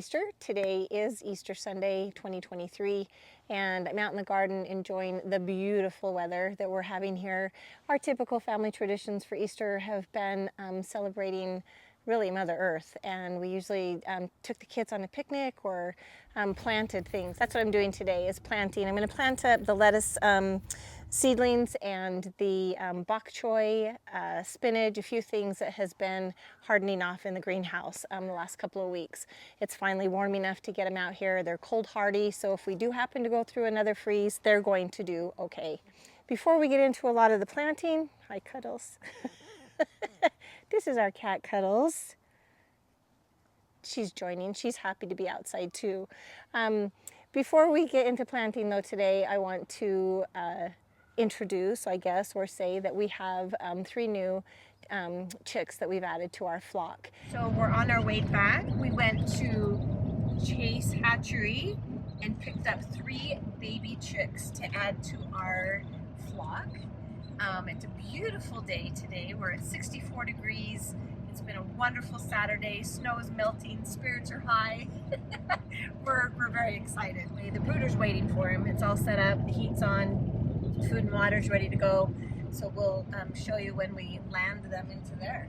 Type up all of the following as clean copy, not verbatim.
Easter. Today is Easter Sunday 2023, and I'm out in the garden enjoying the beautiful weather that we're having here. Our typical family traditions for Easter have been celebrating really Mother Earth, and we usually took the kids on a picnic or planted things. That's what I'm doing today, is planting. I'm going to plant up the lettuce seedlings and the bok choy, spinach, a few things that has been hardening off in the greenhouse the last couple of weeks. It's finally warm enough to get them out here. They're cold hardy, so if we do happen to go through another freeze, they're going to do okay. Before we get into a lot of the planting, hi Cuddles. This is our cat Cuddles. She's joining. She's happy to be outside too. Before we get into planting though today, I want to introduce, I guess, or say that we have 3 new chicks that we've added to our flock. So we're on our way back. We went to Chase Hatchery and picked up 3 baby chicks to add to our flock. It's a beautiful day today. We're at 64 degrees. It's been a wonderful Saturday. Snow is melting. Spirits are high. We're very excited. The brooder's waiting for him. It's all set up. The heat's on. Food and water's ready to go. So we'll show you when we land them into there.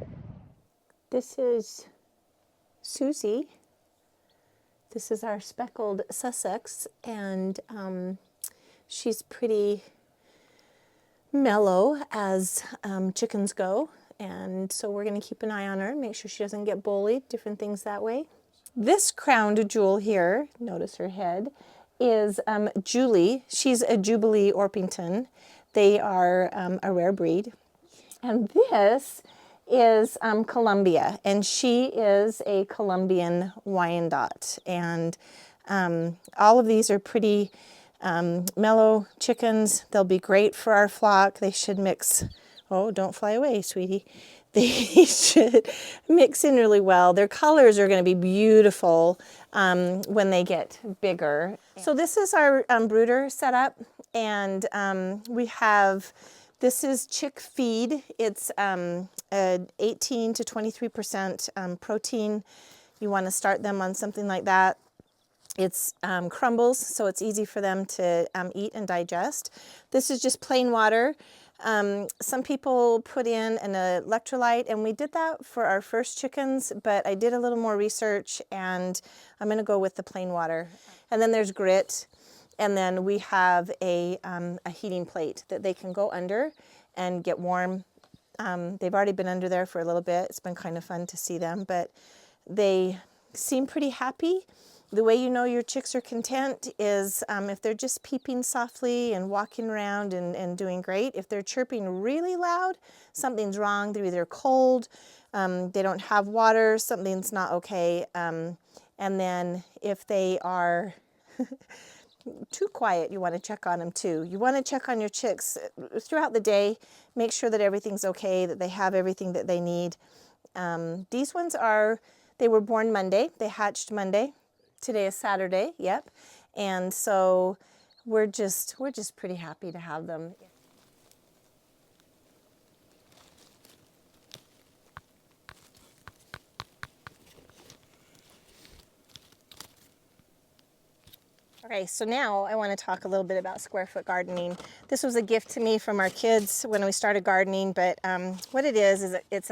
This is Susie. This is our speckled Sussex, and she's pretty mellow as chickens go, and so we're going to keep an eye on her, make sure she doesn't get bullied, different things that way. This crowned jewel here, notice her head, is Jubilee. She's a Jubilee Orpington. They are a rare breed. And this is Columbia, and she is a Columbian Wyandotte. And all of these are pretty mellow chickens. They'll be great for our flock. They should mix. Oh, don't fly away, sweetie. They should mix in really well. Their colors are going to be beautiful when they get bigger. So this is our brooder setup, and we have, this is chick feed. It's 18 to 23% protein. You want to start them on something like that. It's crumbles, so it's easy for them to eat and digest. This is just plain water. Some people put in an electrolyte, and we did that for our first chickens, but I did a little more research, and I'm going to go with the plain water. And then there's grit, and then we have a heating plate that they can go under and get warm. They've already been under there for a little bit. It's been kind of fun to see them, but they seem pretty happy. The way you know your chicks are content is if they're just peeping softly and walking around and doing great. If they're chirping really loud, something's wrong. They're either cold, they don't have water, something's not okay. And then if they are too quiet, you want to check on them too. You want to check on your chicks throughout the day, make sure that everything's okay, that they have everything that they need. These ones they were born Monday, they hatched Monday. Today is Saturday, yep. And so we're just pretty happy to have them. Okay, so now I want to talk a little bit about square foot gardening. This was a gift to me from our kids when we started gardening, but what it is it's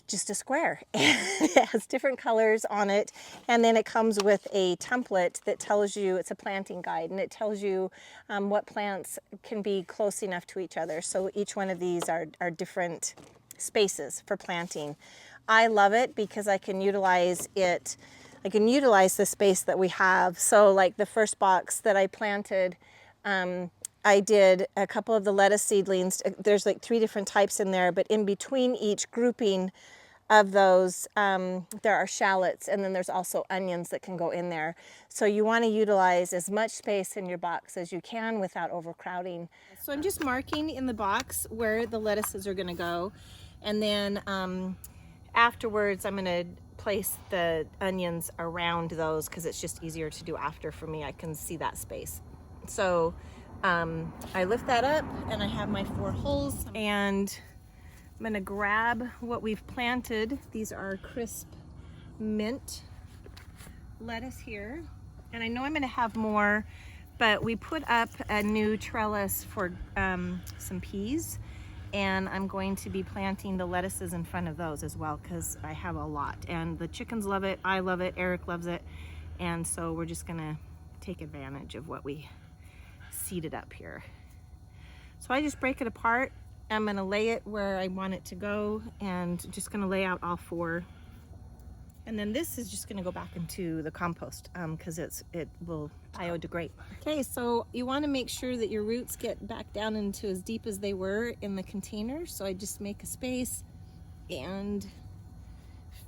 just a square. It has different colors on it, and then it comes with a template that tells you, it's a planting guide, and it tells you what plants can be close enough to each other. So each one of these are different spaces for planting. I love it because I can utilize it. I can utilize the space that we have. So like the first box that I planted, I did a couple of the lettuce seedlings. There's like 3 different types in there, but in between each grouping of those, there are shallots, and then there's also onions that can go in there. So you want to utilize as much space in your box as you can without overcrowding. So I'm just marking in the box where the lettuces are going to go, and then afterwards I'm going to place the onions around those because it's just easier to do after for me. I can see that space. So I lift that up, and I have my 4 holes, and I'm going to grab what we've planted. These are crisp mint lettuce here, and I know I'm going to have more, but we put up a new trellis for some peas, and I'm going to be planting the lettuces in front of those as well because I have a lot, and the chickens love it, I love it, Eric loves it, and so we're just going to take advantage of what we seeded up here. So I just break it apart. I'm going to lay it where I want it to go, and just going to lay out all 4. And then this is just going to go back into the compost because it will biodegrade. Okay, so you want to make sure that your roots get back down into as deep as they were in the container. So I just make a space and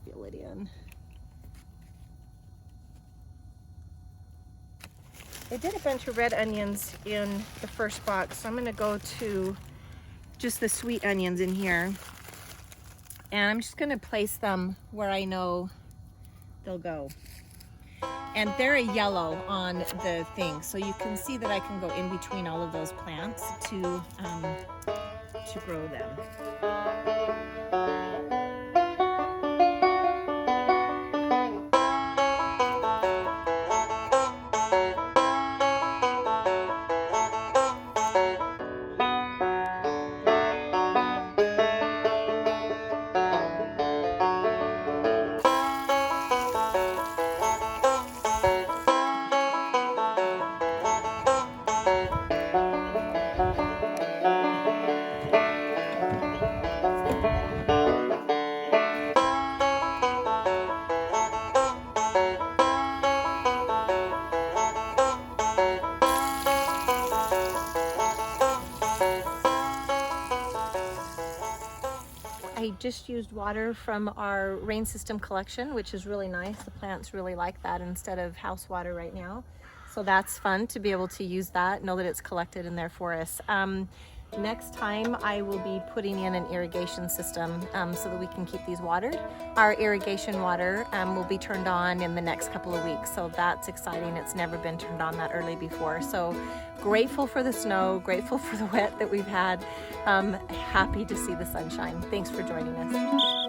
fill it in. I did a bunch of red onions in the first box, so I'm going to go to just the sweet onions in here. And I'm just going to place them where I know they'll go. And they're a yellow on the thing, so you can see that I can go in between all of those plants to grow them. I just used water from our rain system collection, which is really nice. The plants really like that instead of house water right now. So that's fun to be able to use that, know that it's collected in there for us. Next time I will be putting in an irrigation system so that we can keep these watered. Our irrigation water will be turned on in the next couple of weeks, so that's exciting. It's never been turned on that early before. So grateful for the snow, grateful for the wet that we've had. Happy to see the sunshine. Thanks for joining us.